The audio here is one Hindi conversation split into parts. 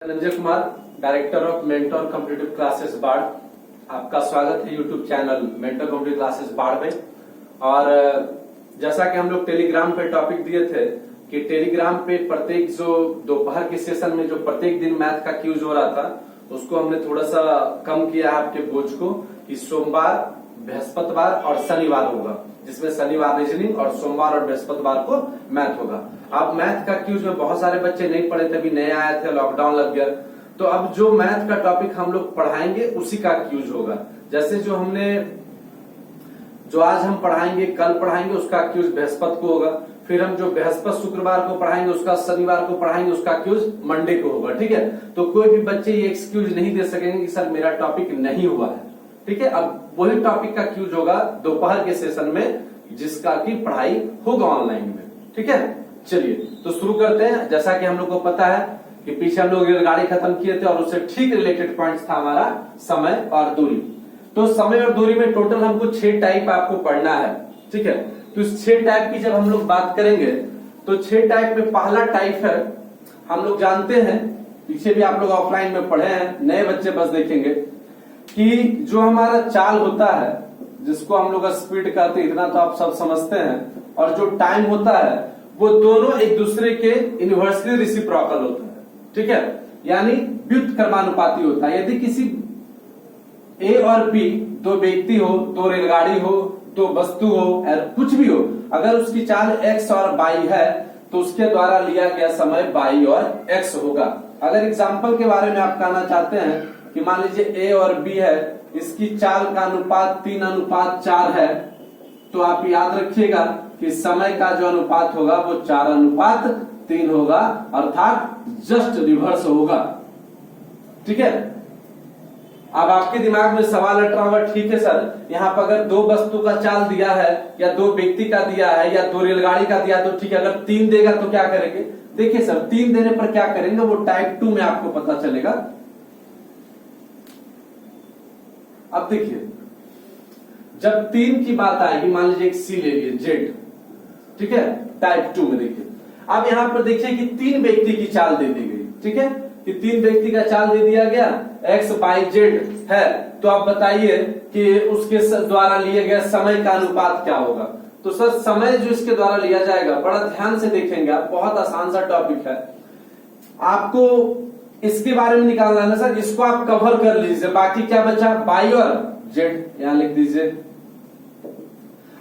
Ranjay Kumar, director of mentor competitive classes बाढ़। आपका स्वागत है YouTube channel mentor competitive classes बाढ़ में। और जैसा कि हम लोग टेलीग्राम पे टॉपिक दिए थे कि टेलीग्राम पे प्रत्येक जो दोपहर के सेशन में जो प्रत्येक दिन मैथ का क्यूज हो रहा था उसको हमने थोड़ा सा कम किया है आपके बोझ को कि सोमवार, बृहस्पतिवार और शनिवार होगा, जिसमें शनिवार रीजनिंग और सोमवार और बृहस्पतिवार को मैथ होगा। अब मैथ का क्यूज में बहुत सारे बच्चे नहीं पढ़े थे, अभी नए आए थे, लॉकडाउन लग गया, तो अब जो मैथ का टॉपिक हम लोग पढ़ाएंगे उसी का क्यूज होगा। जैसे जो आज हम पढ़ाएंगे, कल पढ़ाएंगे, उसका क्यूज बृहस्पति को होगा। फिर हम जो बृहस्पति शुक्रवार को पढ़ाएंगे उसका शनिवार को पढ़ाएंगे, उसका क्यूज मंडे को होगा। ठीक है, तो कोई भी बच्चे ये एक्सक्यूज नहीं दे सकेंगे कि सर मेरा टॉपिक नहीं हुआ है। ठीक है, अब वही टॉपिक का क्यूज होगा दोपहर के सेशन में, जिसका की पढ़ाई होगा ऑनलाइन में। ठीक है, चलिए तो शुरू करते हैं। जैसा कि हम लोग को पता है कि पीछे हम लोग रेलगाड़ी खत्म किए थे और उससे ठीक रिलेटेड पॉइंट्स था हमारा समय और दूरी। तो समय और दूरी में टोटल हमको 6 टाइप आपको पढ़ना है। ठीक है, तो इस 6 टाइप की जब हम लोग बात करेंगे तो 6 टाइप में पहला टाइप है, हम लोग जानते हैं, पीछे भी आप लोग ऑफलाइन में पढ़े हैं, नए बच्चे बस देखेंगे कि जो हमारा चाल होता है, जिसको हम लोग स्पीड कहते हैं, इतना तो आप सब समझते हैं, और जो टाइम होता है वो दोनों एक दूसरे के इन्वर्सली रेसिप्रोकल होता है। ठीक है, यानी व्युत्क्रमानुपाती होता है। यदि किसी ए और बी दो व्यक्ति हो, दो रेलगाड़ी हो, दो वस्तु हो, कुछ भी हो, अगर उसकी चाल x और y है तो उसके द्वारा लिया गया समय y और x होगा। अगर एग्जाम्पल के बारे में आप कहना चाहते हैं कि मान लीजिए a और b है, इसकी चाल का अनुपात 3:4 है, तो आप याद रखिएगा कि समय का जो अनुपात होगा वो 4:3 होगा, अर्थात जस्ट रिवर्स होगा। ठीक है, अब आपके दिमाग में सवाल उठ रहा होगा, ठीक है सर, यहाँ पर अगर दो वस्तु का चाल दिया है या दो व्यक्ति का दिया है या दो रेलगाड़ी का दिया तो ठीक है, अगर 3 देगा तो क्या करेंगे? देखिए सर, 3 देने पर क्या करेंगे वो टाइप 2 में आपको पता चलेगा। अब देखिए, जब 3 की बात आएगी, मान लीजिए एक सी ले लिए जेड, ठीक है, टाइप 2 में देखिए। अब यहां पर देखिए कि 3 व्यक्ति की चाल दे दी गई। ठीक है, कि 3 व्यक्ति का चाल दे दिया गया, एक्स बाई जेड है, तो आप बताइए कि उसके द्वारा लिए गए समय का अनुपात क्या होगा। तो सर समय जो इसके द्वारा लिया जाएगा, बड़ा ध्यान से देखेंगे आप, बहुत आसान सा टॉपिक है, आपको इसके बारे में निकालना है ना सर, इसको आप कवर कर लीजिए, बाकी क्या बचा, बाई और जेड, यहां लिख दीजिए।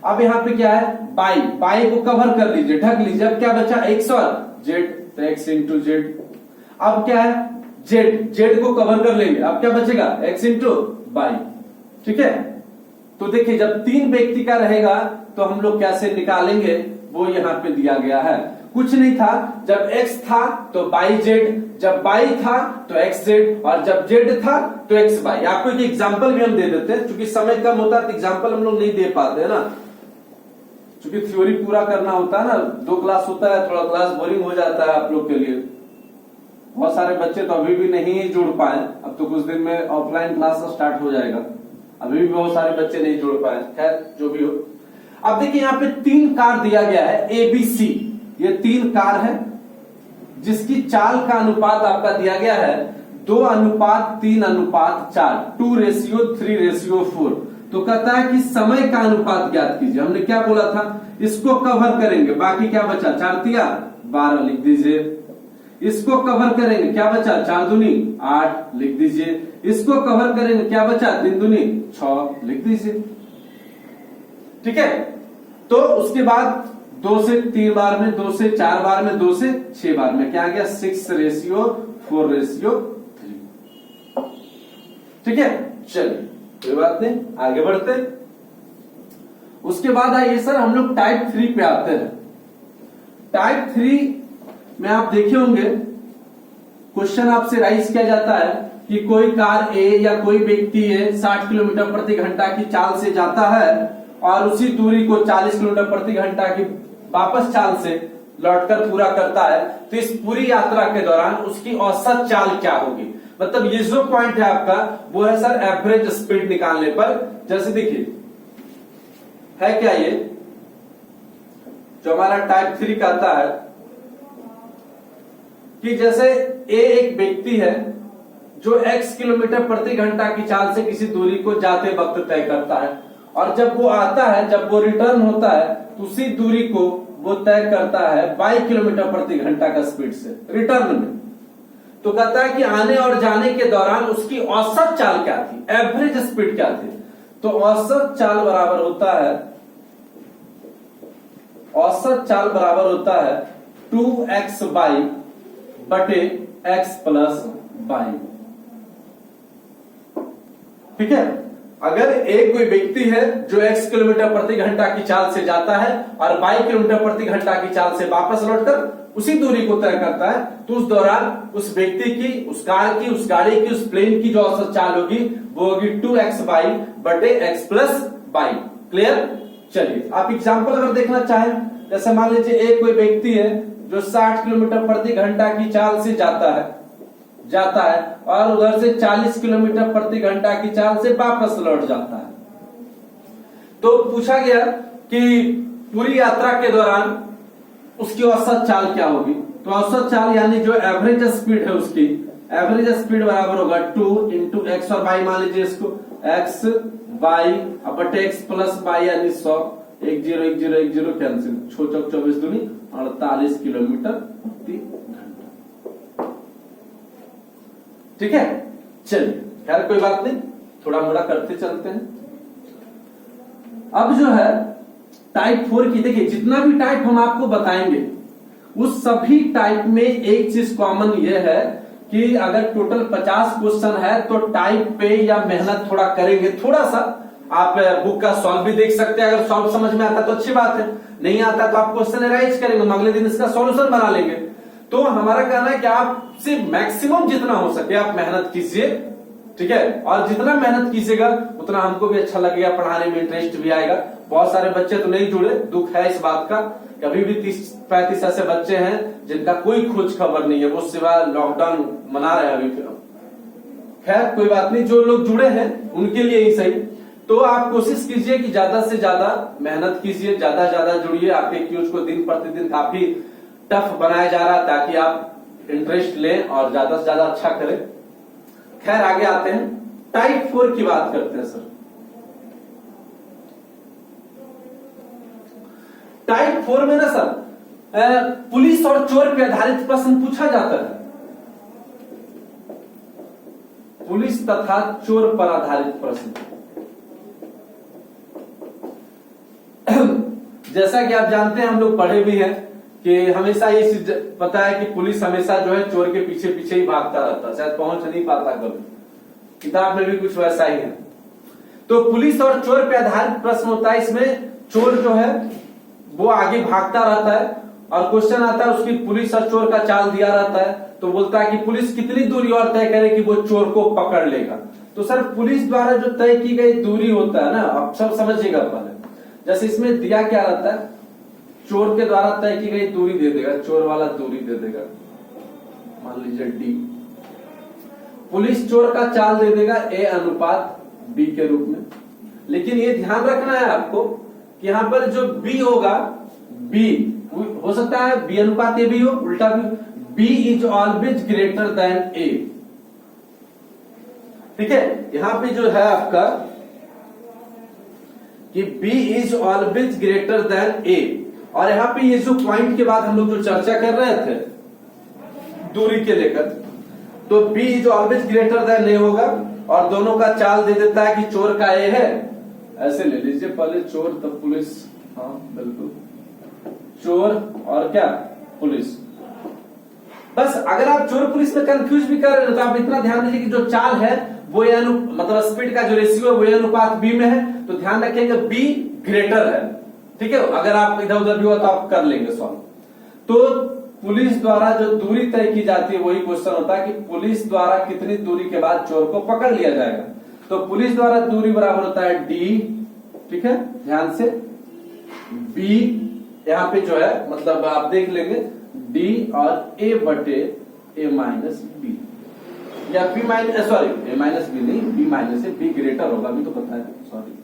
अब यहाँ पे क्या है, बाई, बाई को कवर कर लीजिए, ढक लीजिए। अब क्या बचा, एक्स और जेड, तो एक्स इंटू जेड। अब क्या है, जेड, जेड को कवर कर लेंगे, अब क्या बचेगा, एक्स इंटू बाई। ठीक है, तो देखिए जब 3 व्यक्ति का रहेगा तो हम लोग कैसे निकालेंगे, वो यहाँ पे दिया गया है। कुछ नहीं था, जब x था तो बाई जेड, जब बाई था तो एक्स जेड, और जब जेड था तो एक्स बाई। आपको एक एग्जाम्पल भी हम दे देते हैं, क्योंकि समय कम होता है तो एग्जाम्पल हम लोग नहीं दे पाते है ना, क्योंकि थ्योरी पूरा करना होता है ना, 2 क्लास होता है, थोड़ा क्लास बोरिंग हो जाता है आप लोग के लिए। बहुत सारे बच्चे तो अभी भी नहीं जुड़ पाए, अब तो कुछ दिन में ऑफलाइन क्लास स्टार्ट हो जाएगा, अभी भी बहुत सारे बच्चे नहीं जुड़ पाए, खैर जो भी हो। अब देखिए यहाँ पे 3 कार दिया गया है, ए बी सी, ये 3 कार है, जिसकी चाल का अनुपात आपका दिया गया है 2:3:4, 2:3:4। तो कहता है कि समय का अनुपात ज्ञात कीजिए। हमने क्या बोला था, इसको कवर करेंगे, बाकी क्या बचा, 4×3=12 लिख दीजिए। इसको कवर करेंगे, क्या बचा, 4×2=8 लिख दीजिए। इसको कवर करेंगे, क्या बचा, 3×2=6 लिख दीजिए। ठीक है, तो उसके बाद 2 से 3 बार में, 2 से 4 बार में, 2 से 6 बार में, क्या आ गया, 6:4:3। ठीक है, चलिए कोई बात नहीं, आगे बढ़ते। उसके बाद आइए सर हम लोग टाइप 3 पे आते हैं। टाइप 3 में आप देखे होंगे, क्वेश्चन आपसे राइज किया जाता है कि कोई कार ए या कोई व्यक्ति ए 60 किलोमीटर प्रति घंटा की चाल से जाता है और उसी दूरी को 40 किलोमीटर प्रति घंटा की वापस चाल से लौटकर पूरा करता है, तो इस पूरी यात्रा के दौरान उसकी औसत चाल क्या होगी। मतलब ये जो पॉइंट है आपका, वो है सर एवरेज स्पीड निकालने पर। जैसे देखिए है क्या, ये जो हमारा टाइप 3 कहता है कि जैसे ए एक व्यक्ति है जो x किलोमीटर प्रति घंटा की चाल से किसी दूरी को जाते वक्त तय करता है, और जब वो आता है, जब वो रिटर्न होता है तो उसी दूरी को वो तय करता है 22 किलोमीटर प्रति घंटा का स्पीड से रिटर्न में। तो कहता है कि आने और जाने के दौरान उसकी औसत चाल क्या थी, एवरेज स्पीड क्या थी। तो औसत चाल बराबर होता है 2x/y बटे x प्लस y। ठीक है, अगर एक कोई व्यक्ति है जो x किलोमीटर प्रति घंटा की चाल से जाता है और 22 किलोमीटर प्रति घंटा की चाल से वापस लौटकर उसी दूरी को तय करता है, तो उस दौरान उस व्यक्ति की, उस कार की, उस गाड़ी की, उस प्लेन की जो औसत चाल होगी वो होगी 2x/y बटे x प्लस y। क्लियर? चलिए आप एग्जाम्पल अगर देखना चाहें, जैसे मान लीजिए एक कोई व्यक्ति है जो 60 किलोमीटर प्रति घंटा की चाल से जाता है और उधर से 40 किलोमीटर प्रति घंटा की चाल से वापस लौट जाता है। तो पूछा गया कि पूरी यात्रा के दौरान उसकी औसत चाल क्या होगी। तो औसत चाल यानी जो एवरेज स्पीड है उसकी, एवरेज स्पीड बराबर होगा 2 इंटू एक्स और वाई, मान लीजिए इसको एक्स वाई बटे एक्स प्लस वाई यानी 100, 1 0 1 0 1 0 कैंसिल, 6 चौक 24 दूनी 48 किलोमीटर प्रति घंटा। ठीक है, चलिए खैर कोई बात नहीं, थोड़ा मोड़ा करते चलते हैं। अब जो है टाइप 4 की, देखिए जितना भी टाइप हम आपको बताएंगे उस सभी टाइप में एक चीज कॉमन ये है कि अगर टोटल 50 क्वेश्चन है तो टाइप पे या मेहनत थोड़ा करेंगे, थोड़ा सा आप बुक का सॉल्व भी देख सकते हैं। अगर सॉल्व समझ में आता तो अच्छी बात है, नहीं आता तो आप क्वेश्चन एराइज करेंगे, हम अगले दिन इसका सॉल्यूशन बना लेंगे। तो हमारा कहना है कि आपसे मैक्सिमम जितना हो सके आप मेहनत कीजिए, ठीक है, और जितना मेहनत कीजिएगा उतना हमको भी अच्छा लगेगा, पढ़ाने में इंटरेस्ट भी आएगा। बहुत सारे बच्चे तो नहीं जुड़े, दुख है इस बात का। कभी भी 30-35 ऐसे बच्चे हैं जिनका कोई खोज खबर नहीं है, वो सिवाय लॉकडाउन मना रहे हैं अभी। खैर कोई बात नहीं, जो लोग जुड़े हैं उनके लिए ही सही। तो आप कोशिश कीजिए कि ज्यादा से ज्यादा मेहनत कीजिए, ज्यादा से ज्यादा जुड़िए। आपके क्यूज को दिन प्रतिदिन काफी टफ बनाया जा रहा है ताकि आप इंटरेस्ट लें और ज्यादा से ज्यादा अच्छा करें। खैर आगे आते हैं, टाइप 4 की बात करते हैं सर। टाइप 4 में ना सर पुलिस और चोर पे आधारित प्रश्न पूछा जाता है, पुलिस तथा चोर पर आधारित प्रश्न। जैसा कि आप जानते हैं, हम लोग पढ़े भी हैं कि हमेशा ये चीज पता है कि पुलिस हमेशा जो है चोर के पीछे पीछे ही भागता रहता है, शायद पहुंच नहीं पाता कभी। किताब में भी कुछ वैसा ही है। तो पुलिस और चोर पे आधारित प्रश्न होता है। इसमें चोर जो है वो आगे भागता रहता है और क्वेश्चन आता है, उसकी पुलिस और चोर का चाल दिया रहता है, तो बोलता है कि पुलिस कितनी दूरी और तय करे कि वो चोर को पकड़ लेगा। तो सर पुलिस द्वारा जो तय की गई दूरी होता है ना, आप सब समझिएगा पहले। जैसे इसमें दिया क्या रहता है, चोर के द्वारा तय की गई दूरी दे देगा, चोर वाला दूरी दे देगा, मान लीजिए डी। पुलिस चोर का चाल दे देगा ए अनुपात बी के रूप में। लेकिन ये ध्यान रखना है आपको कि यहां पर जो बी होगा, बी हो सकता है बी अनुपात ए भी हो, उल्टा भी, B is always greater than A. ठीक है, यहां पे जो है आपका कि B is always greater than A, और यहां पे ये जो पॉइंट के बाद हम लोग जो चर्चा कर रहे थे दूरी के लेकर, तो B is always greater than A होगा और दोनों का चाल दे देता है कि चोर का ए है। ऐसे ले लीजिए, पहले चोर तब पुलिस, हाँ बिल्कुल, चोर और क्या पुलिस। बस अगर आप चोर पुलिस में कंफ्यूज भी कर रहे हैं तो आप इतना ध्यान दीजिए कि जो चाल है वो मतलब स्पीड का जो रेशियो है वो अनुपात बी में है, तो ध्यान रखेंगे बी ग्रेटर है। ठीक है, अगर आप इधर उधर भी हो तो आप कर लेंगे सॉल्व। तो पुलिस द्वारा जो दूरी तय की जाती है वही क्वेश्चन होता है कि पुलिस द्वारा कितनी दूरी के बाद चोर को पकड़ लिया जाएगा। तो पुलिस द्वारा दूरी बराबर होता है डी, ठीक है ध्यान से, बी यहां पे जो है मतलब आप देख लेंगे डी और ए बटे ए माइनस बी, या b minus, sorry a minus b नहीं, b minus a, b greater होगा, अभी तो पता है, सॉरी।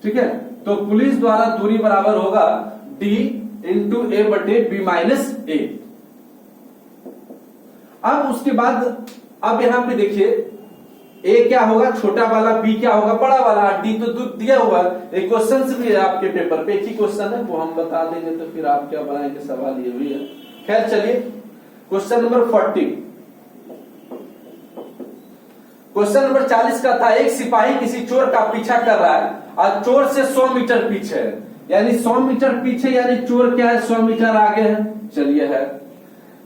ठीक है, तो पुलिस द्वारा दूरी बराबर होगा डी इंटू ए बटे बी माइनस ए। अब उसके बाद अब यहां पे देखिए ए क्या होगा छोटा वाला, बी क्या होगा बड़ा वाला, डी तो दिया हुआ है। एक क्वेश्चन भी है आपके पेपर पे, एक ही क्वेश्चन है वो हम बता देंगे तो फिर आप क्या बनाएंगे, सवाल ये भी है। खैर चलिए क्वेश्चन नंबर 40। क्वेश्चन नंबर 40 का था, एक सिपाही किसी चोर का पीछा कर रहा है और चोर से 100 मीटर पीछे है, यानी 100 मीटर पीछे, यानी चोर क्या है 100 मीटर आगे है। चलिए है,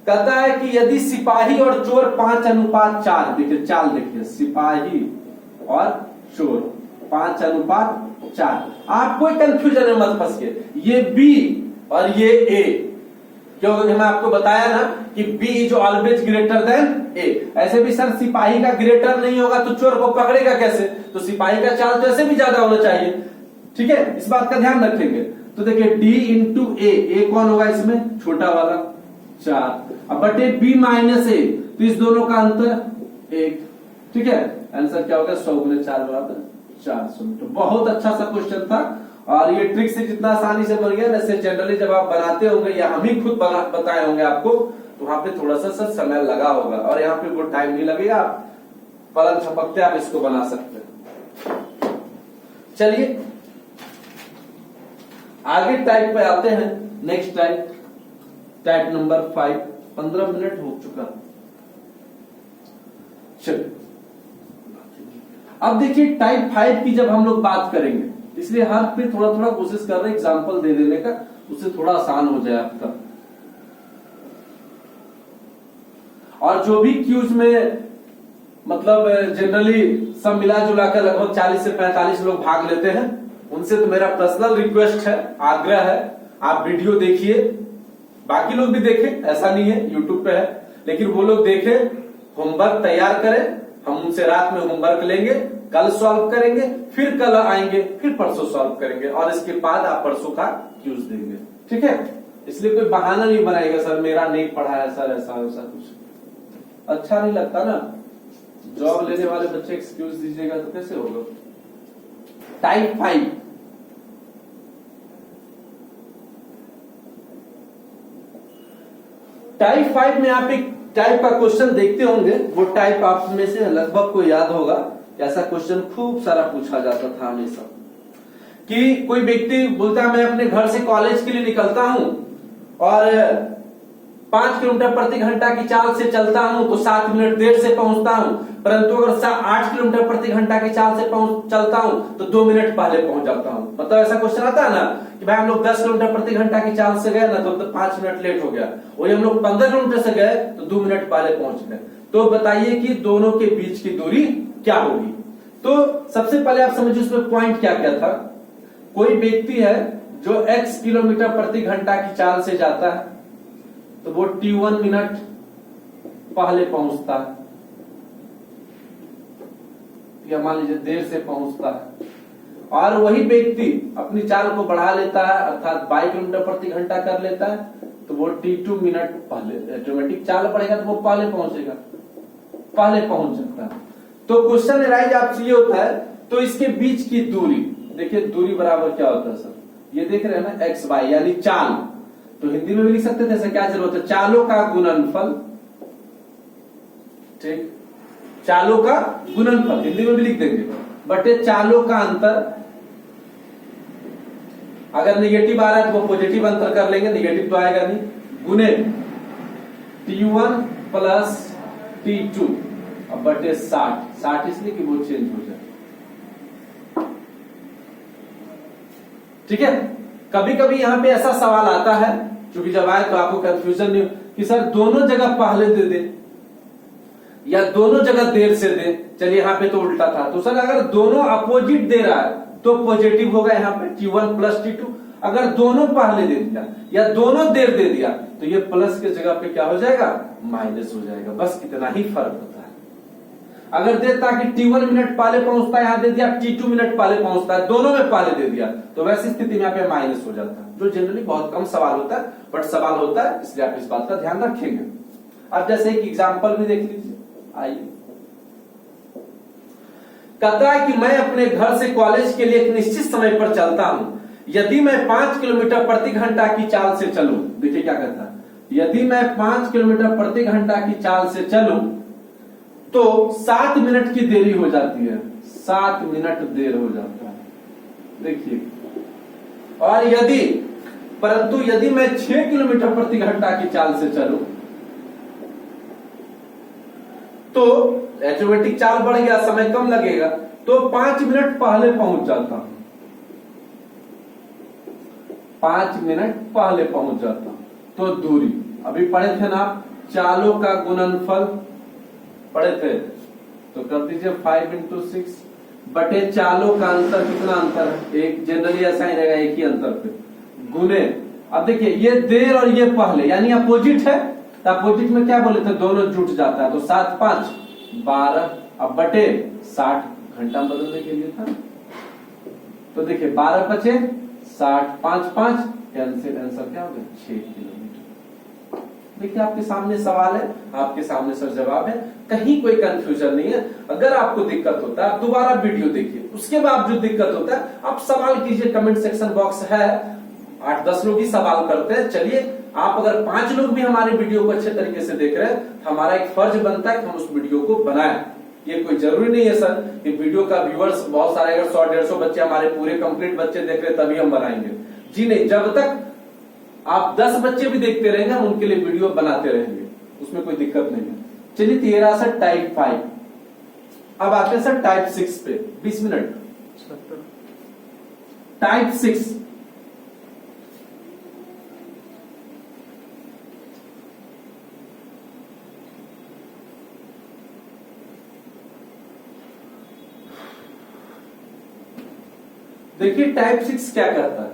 कहता है कि यदि सिपाही और चोर 5:4, देखिए चाल देखिए, सिपाही और चोर 5:4, आप कोई कंफ्यूजन में मत फंसिए, ये बी और ये ए, क्योंकि मैंने आपको बताया ना कि B is always greater than A. ऐसे भी सर सिपाही का ग्रेटर नहीं होगा तो चोर को पकड़ेगा कैसे, तो सिपाही का चाल तो ऐसे भी ज्यादा होना चाहिए। ठीक है, इस बात का ध्यान रखेंगे। तो देखिए डी इंटू ए कौन होगा इसमें, छोटा वाला 4, अब बटे बी माइनस ए, तो इस दोनों का अंतर 1। ठीक है, आंसर क्या होगा 100 गुने 4 बराबर 400 मीटर। बहुत अच्छा सा क्वेश्चन था और ये ट्रिक से जितना आसानी से बन गया, वैसे जनरली जब आप बनाते होंगे या हम ही खुद बताए होंगे आपको, तो वहां पे थोड़ा सा समय लगा होगा और यहाँ पे वो टाइम नहीं लगेगा, आप पलंग झपकते आप इसको बना सकते हैं। चलिए आगे टाइप पे आते हैं। Next type number 5। 15 मिनट हो चुका। चलिए अब देखिए टाइप 5 की जब हम लोग बात करेंगे, इसलिए हर पे थोड़ा थोड़ा कोशिश कर रहे हैं एग्जाम्पल दे देने का, उससे थोड़ा आसान हो जाए आपका। और जो भी क्यूज में मतलब जनरली सब मिला जुला कर लगभग 40 से 45 लोग भाग लेते हैं, उनसे तो मेरा पर्सनल रिक्वेस्ट है, आग्रह है, आप वीडियो देखिए, बाकी लोग भी देखें, ऐसा नहीं है यूट्यूब पे है, लेकिन वो लोग देखें, होमवर्क तैयार करें, हम उनसे रात में होमवर्क लेंगे, कल सॉल्व करेंगे, फिर कल आएंगे, फिर परसों सॉल्व करेंगे और इसके बाद आप परसों का क्यूज देंगे। ठीक है, इसलिए कोई बहाना नहीं बनाएगा सर मेरा नहीं पढ़ा है सर, ऐसा वैसा कुछ अच्छा नहीं लगता ना। जॉब लेने वाले बच्चे एक्सक्यूज दीजिएगा तो कैसे होगा। टाइप 5 में आप एक टाइप का क्वेश्चन देखते होंगे, वो टाइप आप में से लगभग को याद होगा। ऐसा क्वेश्चन खूब सारा पूछा जाता था हमेशा कि कोई व्यक्ति बोलता है मैं अपने घर से कॉलेज के लिए निकलता हूं और 5 किलोमीटर प्रति घंटा की चाल से चलता हूं तो 7 मिनट देर से पहुंचता हूं, परंतु अगर 8 किलोमीटर प्रति घंटा की चाल से चलता हूं तो 2 मिनट पहले पहुंच जाता हूं। मतलब ऐसा क्वेश्चन आता है ना कि भाई हम लोग 10 किलोमीटर प्रति घंटा की चाल से गए ना तो 5 मिनट लेट हो गया, वही हम लोग 15 किलोमीटर से गए तो 2 मिनट पहले पहुंच गए। तो बताइए कि दोनों के बीच की दूरी क्या होगी। तो सबसे पहले आप समझिए उसमें पॉइंट क्या क्या था। कोई व्यक्ति है जो x किलोमीटर प्रति घंटा की चाल से जाता है तो वो t1 मिनट पहले पहुंचता है, या मान लीजिए देर से पहुंचता है, और वही व्यक्ति अपनी चाल को बढ़ा लेता है अर्थात 22 किलोमीटर प्रति घंटा कर लेता है तो वो t2 मिनट पहले, ऑटोमेटिक चाल बढ़ेगा तो वो पहले पहुंचेगा, पहले पहुंच सकता है। तो क्वेश्चन राइज आपसे ये होता है, तो इसके बीच की दूरी देखिए, दूरी बराबर क्या होता है सर, ये देख रहे हैं ना एक्स वाई यानी चाल, तो हिंदी में भी लिख सकते थे, ऐसा क्या जरूरत है, चालों का गुणनफल। ठीक, चालों का गुणनफल हिंदी में भी लिख देंगे, बटे चालों का अंतर। अगर निगेटिव आ रहा है तो वो पॉजिटिव अंतर कर लेंगे, निगेटिव तो आएगा नहीं, गुने t1 प्लस t2 अब बटे 60 इसलिए कि वो चेंज हो जाए। ठीक है, कभी कभी यहां पे ऐसा सवाल आता है, क्योंकि जब आए तो आपको कंफ्यूजन नहीं हो कि सर दोनों जगह पहले दे दे या दोनों जगह देर से दे। चलिए यहाँ पे तो उल्टा था, तो सर अगर दोनों अपोजिट दे रहा है तो पॉजिटिव होगा यहाँ पे t1 प्लस t2, अगर दोनों पहले दे दिया या दोनों देर दे दिया तो ये प्लस के जगह पे क्या हो जाएगा, माइनस हो जाएगा, बस इतना ही फर्क होता है। अगर देता कि t1 मिनट पहले पहुंचता है, यहां दे दिया t2 मिनट पहले पहुंचता है, दोनों में पहले दे दिया तो वैसी स्थिति में यहाँ पे माइनस हो जाता है, जो जनरली बहुत कम सवाल होता है, बट सवाल होता है इसलिए आप इस बात का ध्यान रखेंगे। अब जैसे एक एग्जाम्पल भी देख लीजिए, आइए। कहता है कि मैं अपने घर से कॉलेज के लिए एक निश्चित समय पर चलता हूं, यदि मैं 5 किलोमीटर प्रति घंटा की चाल से चलूं, देखिए क्या कहता है, यदि मैं 5 किलोमीटर प्रति घंटा की चाल से चलूं तो 7 मिनट की देरी हो जाती है, 7 मिनट देर हो जाता है। देखिए, और परंतु यदि मैं 6 किलोमीटर प्रति घंटा की चाल से चलूं तो ऑटोमेटिक चाल बढ़ गया, समय कम लगेगा, तो 5 मिनट पहले पहुंच जाता हूं, 5 मिनट पहले पहुंच जाता हूं। तो दूरी अभी पढ़े थे ना आप, चालों का गुणनफल पढ़े थे, तो कर दीजिए 5 into 6 बटे चालों का अंतर, कितना अंतर है, एक, जनरली ऐसा ही रहेगा, एक ही अंतर पे गुने। अब देखिए ये देर और ये पहले यानी अपोजिट है, तो अपोजिट में क्या बोले थे, दोनों जुट जाता है, तो 7 5 12, अब बटे 60, घंटा बदलने के लिए था। तो देखिए 12 बचे 60, 5 5, आंसर क्या हो गया, 6 किलोमीटर। देखिए आपके सामने सवाल है, आपके सामने सर जवाब है, कहीं कोई कंफ्यूजन नहीं है। अगर आपको दिक्कत होता है आप दोबारा वीडियो देखिए, उसके बाद जो दिक्कत होता है आप सवाल कीजिए, कमेंट सेक्शन बॉक्स है, 8-10 लोग ही सवाल करते हैं। चलिए, आप अगर 5 लोग भी हमारे वीडियो को अच्छे तरीके से देख रहे हैं, हमारा एक फर्ज बनता है कि हम उस वीडियो को बनाएं। ये कोई जरूरी नहीं है सर कि वीडियो का व्यूअर्स बहुत सारे, अगर 100-150 बच्चे हमारे पूरे कंप्लीट बच्चे देख रहे हैं तभी हम बनाएंगे, जी नहीं। जब तक आप 10 बच्चे भी देखते रहेंगे हम उनके लिए वीडियो बनाते रहेंगे, उसमें कोई दिक्कत नहीं है। चलिए, 13 सर टाइप 5। अब आते हैं सर टाइप 6 पे, 20 मिनट। टाइप 6 देखिए, टाइप 6 क्या करता है।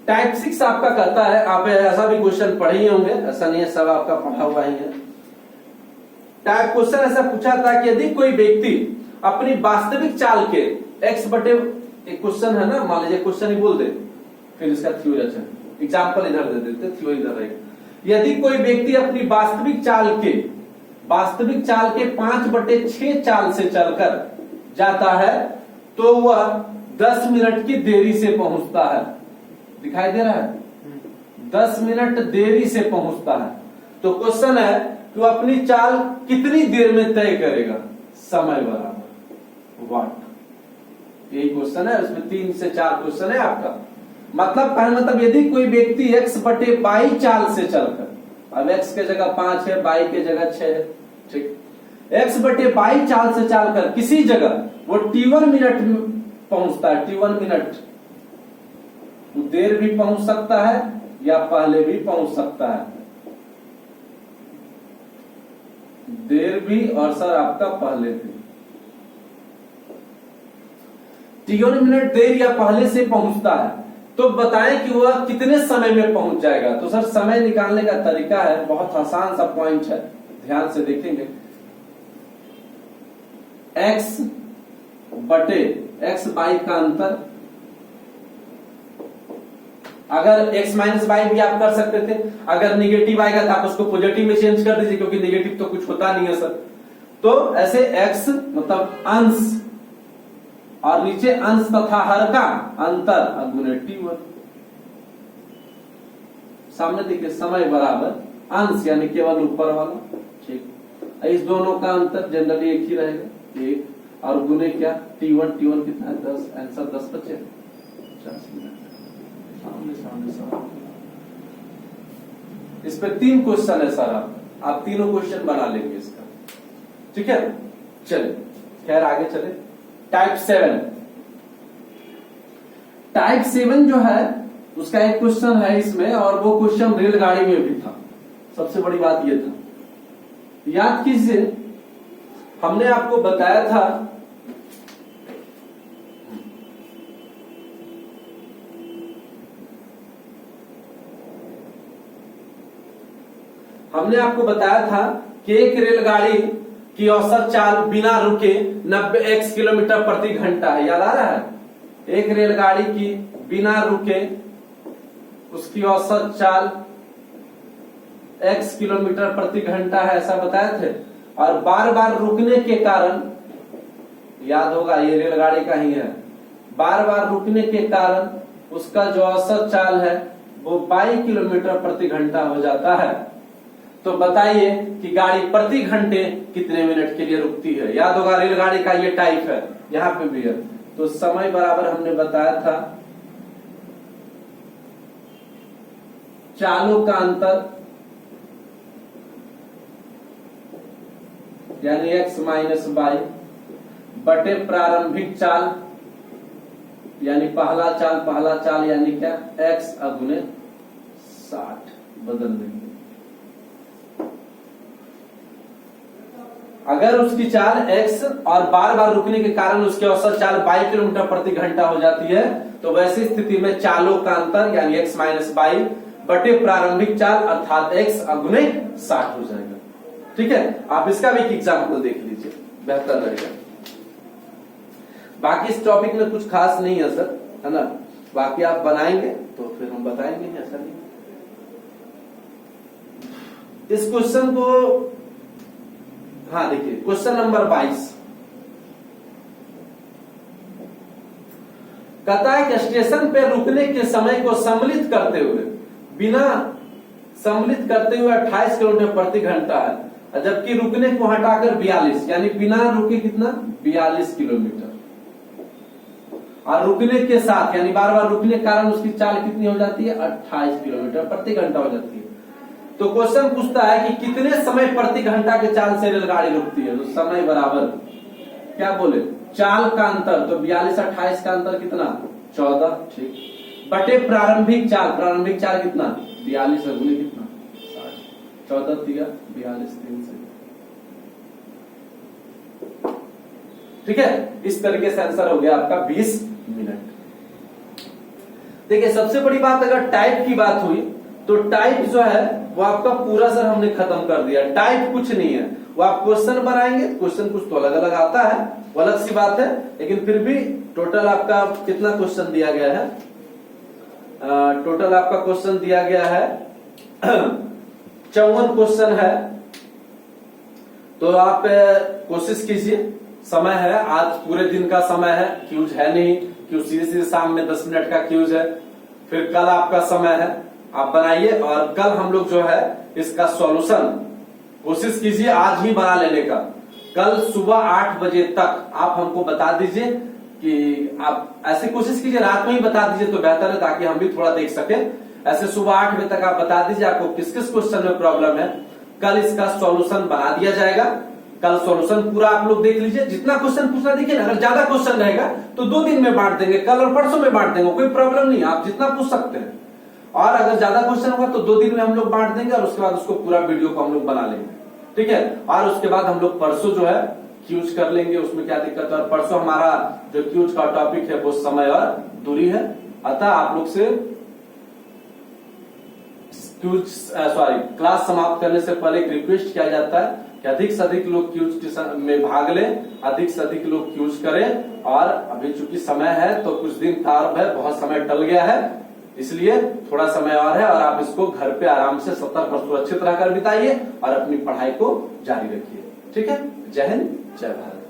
टाइप 6 आपका करता है, आप ऐसा भी क्वेश्चन पढ़े ही होंगे, ऐसा नहीं है सब आपका पढ़ा हुआ ही है। टाइप क्वेश्चन ऐसा पूछा था कि यदि कोई व्यक्ति अपनी वास्तविक चाल के x बटे, एक क्वेश्चन है ना, मान लीजिए क्वेश्चन ही बोल दे, फिर इसका थ्योरी, अच्छा एग्जाम्पल इधर दे देते, थ्योरी इधर रहेगा। यदि कोई व्यक्ति अपनी वास्तविक चाल के 5/6 चाल से चलकर जाता है तो वह 10 मिनट की देरी से पहुंचता है। दिखाई दे रहा है, 10 मिनट देरी से पहुंचता है। तो क्वेश्चन है कि वो अपनी चाल कितनी देर में तय करेगा, समय बराबर वाट। यही क्वेश्चन है, उसमें 3 से 4 क्वेश्चन है आपका। मतलब यदि कोई व्यक्ति x/22 चाल से चलकर, अब x के जगह 5 है, y के जगह 6 है, ठीक, x/22 चाल से चलकर किसी जगह वो t1 मिनट में पहुंचता है, t1 मिनट, देर भी पहुंच सकता है या पहले भी पहुंच सकता है, देर भी और सर आपका पहले भी। t1 मिनट देर या पहले से पहुंचता है, तो बताएं कि वह कितने समय में पहुंच जाएगा। तो सर समय निकालने का तरीका है, बहुत आसान सा पॉइंट है, ध्यान से देखेंगे। x बटे x/y का अंतर, अगर x - y भी आप कर सकते थे, अगर निगेटिव आएगा तो आप उसको पॉजिटिव में चेंज कर दीजिए, क्योंकि निगेटिव तो कुछ होता नहीं है सर। तो ऐसे x मतलब अंश और नीचे अंश तथा हर का अंतर गुणे t1। सामने देखिए समय बराबर अंश यानी केवल ऊपर वाला, ठीक, इस दोनों का अंतर जनरली एक ही रहेगा, 1, और गुणे क्या t1 कितना है 10, आंसर 10 बचे 50 मिनट। सामने इस पे 3 क्वेश्चन है सर, आप तीनों क्वेश्चन बना लेंगे इसका, ठीक है। चलिए खैर आगे चले। टाइप 7, टाइप 7 जो है उसका एक क्वेश्चन है इसमें, और वो क्वेश्चन रेलगाड़ी में भी था। सबसे बड़ी बात ये था, याद कीजिए हमने आपको बताया था कि एक रेलगाड़ी की औसत चाल बिना रुके 90 किलोमीटर प्रति घंटा है। याद आ रहा है, एक रेलगाड़ी की बिना रुके उसकी औसत चाल x किलोमीटर प्रति घंटा है, ऐसा बताए थे। और बार बार रुकने के कारण, याद होगा ये रेलगाड़ी का ही है, बार बार रुकने के कारण उसका जो औसत चाल है वो 22 किलोमीटर प्रति घंटा हो जाता है। तो बताइए कि गाड़ी प्रति घंटे कितने मिनट के लिए रुकती है। याद होगा रेलगाड़ी का ये टाइप है, यहाँ पे भी है। तो समय बराबर हमने बताया था चालों का अंतर यानी x माइनस बाई बटे प्रारंभिक चाल यानी पहला चाल यानी क्या x अगुने 60 बदल देंगे। अगर उसकी चाल x और बार बार रुकने के कारण उसकी औसत चाल 22 किलोमीटर प्रति घंटा हो जाती है, तो वैसी स्थिति में चालों का अंतर यानी x माइनस बाई बटे प्रारंभिक चाल अर्थात x अगुने 60 हो जाएगा। ठीक है, आप इसका भी एक एग्जाम्पल देख लीजिए, बेहतर रहेगा। बाकी इस टॉपिक में कुछ खास नहीं है सर, है ना। बाकी आप बनाएंगे तो फिर हम बताएंगे, ऐसा नहीं। इस क्वेश्चन को हाँ देखिए, क्वेश्चन नंबर 22 कहता है कि स्टेशन पे रुकने के समय को सम्मिलित करते हुए 28 किलोमीटर प्रति घंटा है, जबकि रुकने को हटाकर 42 यानी बिना रुके कितना 42 किलोमीटर, और रुकने के साथ यानी बार बार रुकने के कारण उसकी चाल कितनी हो जाती है 28 किलोमीटर प्रति घंटा हो जाती है। तो क्वेश्चन पूछता है कि कितने समय प्रति घंटा के चाल से रेलगाड़ी रुकती है। तो समय बराबर क्या बोले चाल का अंतर, तो 42 28 का अंतर कितना 14, ठीक, बटे प्रारंभिक चाल कितना 42 अगुने कितना 60, 14 दिया 42 3 से, ठीक है। इस तरीके से आंसर हो गया आपका 20 मिनट। देखिए सबसे बड़ी बात, अगर टाइप की बात हुई तो टाइप जो है वो आपका पूरा सर हमने खत्म कर दिया। टाइप कुछ नहीं है, वो आप क्वेश्चन बनाएंगे, क्वेश्चन कुछ तो अलग अलग आता है, वो अलग सी बात है, लेकिन फिर भी टोटल आपका कितना क्वेश्चन दिया गया है, टोटल आपका क्वेश्चन दिया गया है 54 क्वेश्चन है। तो आप कोशिश कीजिए, समय है आज पूरे दिन का समय है, क्यूज है नहीं, क्यूज सीधे शाम में 10 मिनट का क्यूज है, फिर कल आपका समय है, आप बनाइए और कल हम लोग जो है इसका सॉल्यूशन कोशिश कीजिए आज ही बना लेने का। कल सुबह 8 बजे तक आप हमको बता दीजिए कि आप ऐसे कोशिश कीजिए रात में ही बता दीजिए तो बेहतर है, ताकि हम भी थोड़ा देख सके। ऐसे सुबह 8 बजे तक आप बता दीजिए आपको किस किस क्वेश्चन में प्रॉब्लम है, कल इसका सॉल्यूशन बना दिया जाएगा। कल सॉल्यूशन पूरा आप लोग देख लीजिए, जितना क्वेश्चन पूछना देखिए ना, अगर ज्यादा क्वेश्चन रहेगा तो 2 दिन में बांट देंगे, कल और परसों में बांट देंगे, कोई प्रॉब्लम नहीं, आप जितना पूछ सकते हैं। और अगर ज्यादा क्वेश्चन होगा तो 2 दिन में हम लोग बांट देंगे और उसके बाद उसको पूरा वीडियो को हम लोग बना लेंगे, ठीक है। और उसके बाद हम लोग परसों जो है क्यूज कर लेंगे, उसमें क्या दिक्कत है। और परसों हमारा जो क्यूज का टॉपिक है वो समय और दूरी है। अतः आप लोग से क्लास समाप्त करने से पहले एक रिक्वेस्ट किया जाता है कि अधिक से अधिक लोग क्यूज में भाग लें, अधिक से अधिक लोग क्यूज करें। और अभी चूंकि समय है तो कुछ दिन का और है, बहुत समय टल गया है, इसलिए थोड़ा समय और है, और आप इसको घर पे आराम से सतर्क और सुरक्षित रहकर बिताइए और अपनी पढ़ाई को जारी रखिए, ठीक है। जय हिंद, जय भारत।